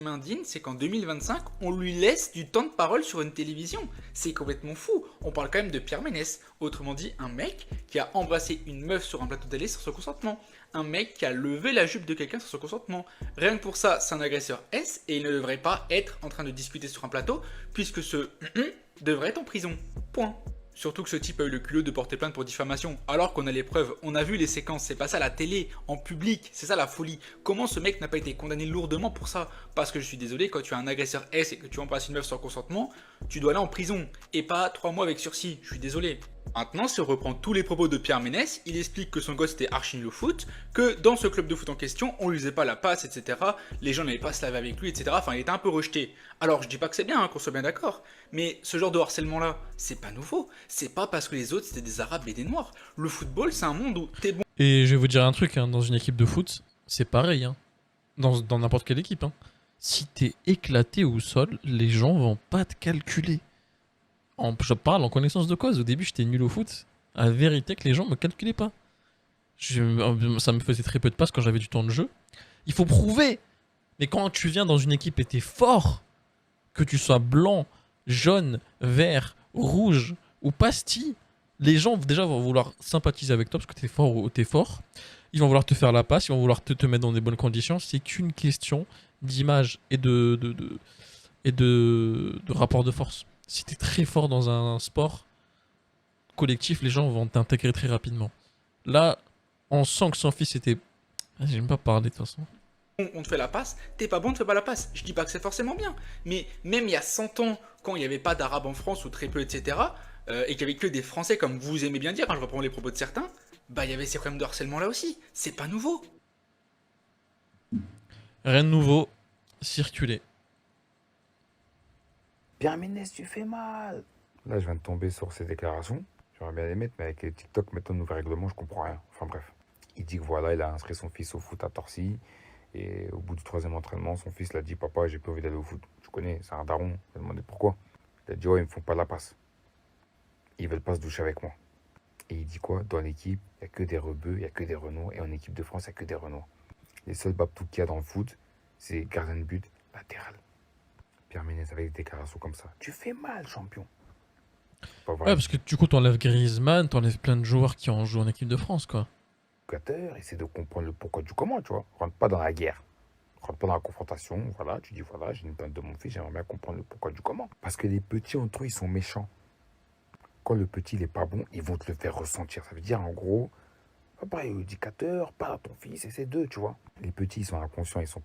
M'indigne, c'est qu'en 2025, on lui laisse du temps de parole sur une télévision. C'est complètement fou. On parle quand même de Pierre Ménès. Autrement dit, un mec qui a embrassé une meuf sur un plateau télé sans son consentement. Un mec qui a levé la jupe de quelqu'un sans son consentement. Rien que pour ça, c'est un agresseur S et il ne devrait pas être en train de discuter sur un plateau puisque ce devrait être en prison. Point. Surtout que ce type a eu le culot de porter plainte pour diffamation, alors qu'on a les preuves, on a vu les séquences, c'est pas ça la télé, en public, c'est ça la folie. Comment ce mec n'a pas été condamné lourdement pour ça? Parce que je suis désolé, quand tu es un agresseur S et que tu embrasses une meuf sans consentement, tu dois aller en prison, et pas 3 mois avec sursis, je suis désolé. Maintenant, si on reprend tous les propos de Pierre Ménès, il explique que son gosse était archi nul au foot, que dans ce club de foot en question, on lui faisait pas la passe, etc. Les gens n'avaient pas se laver avec lui, etc. Enfin, il était un peu rejeté. Alors, je dis pas que c'est bien, hein, qu'on soit bien d'accord, mais ce genre de harcèlement-là, c'est pas nouveau. C'est pas parce que les autres c'était des arabes et des noirs. Le football, c'est un monde où t'es bon. Et je vais vous dire un truc, hein, dans une équipe de foot, c'est pareil, hein, dans n'importe quelle équipe. Hein. Si t'es éclaté au sol, les gens vont pas te calculer. Je parle en connaissance de cause. Au début, j'étais nul au foot. La vérité que les gens me calculaient pas. Ça me faisait très peu de passes quand j'avais du temps de jeu. Il faut prouver. Mais quand tu viens dans une équipe et t'es fort, que tu sois blanc, jaune, vert, rouge ou pastille, les gens déjà vont vouloir sympathiser avec toi parce que t'es fort ou t'es fort. Ils vont vouloir te faire la passe, ils vont vouloir te mettre dans des bonnes conditions. C'est qu'une question d'image et de rapport de force. Si t'es très fort dans un sport collectif, les gens vont t'intégrer très rapidement. Là, on sent que son fils était... J'aime pas parler de toute façon. On te fait la passe, t'es pas bon, on te fait pas la passe. Je dis pas que c'est forcément bien, mais même il y a 100 ans, quand il n'y avait pas d'arabes en France ou très peu, etc., et qu'il y avait que des Français, comme vous aimez bien dire, hein, je reprends les propos de certains, bah il y avait ces problèmes de harcèlement là aussi. C'est pas nouveau. Rien de nouveau, circuler. Pierre Ménès, tu fais mal. Là, je viens de tomber sur ces déclarations. J'aurais bien les mettre, mais avec les TikTok, maintenant, nouveau règlement, je comprends rien. Enfin bref. Il dit que voilà, il a inscrit son fils au foot à Torcy. Et au bout du troisième entraînement, son fils l'a dit: Papa, j'ai pas envie d'aller au foot. Tu connais, c'est un daron. Il a demandé pourquoi. Il a dit: Ouais, ils me font pas la passe. Ils veulent pas se doucher avec moi. Et il dit quoi? Dans l'équipe, il n'y a que des rebeux, il n'y a que des Renois. Et en équipe de France, il n'y a que des Renois. Les seuls babtous qu'il y a dans le foot, c'est gardien de but latéral. Pierre Ménès avec des déclarations comme ça. Tu fais mal, champion. Pas Ouais, vrai. parce que du coup, t'enlèves Griezmann, t'enlèves plein de joueurs qui ont joué en équipe de France, quoi. Éducateur, essaie de comprendre le pourquoi du comment, tu vois. Rentre pas dans la guerre. Rentre pas dans la confrontation. Voilà, tu dis voilà, j'ai une plainte de mon fils, j'aimerais bien comprendre le pourquoi du comment. Parce que les petits entre eux, ils sont méchants. Quand le petit il est pas bon, ils vont te le faire ressentir. Ça veut dire en gros, papa est éducateur, parle à ton fils et c'est deux, tu vois. Les petits, ils sont inconscients, ils sont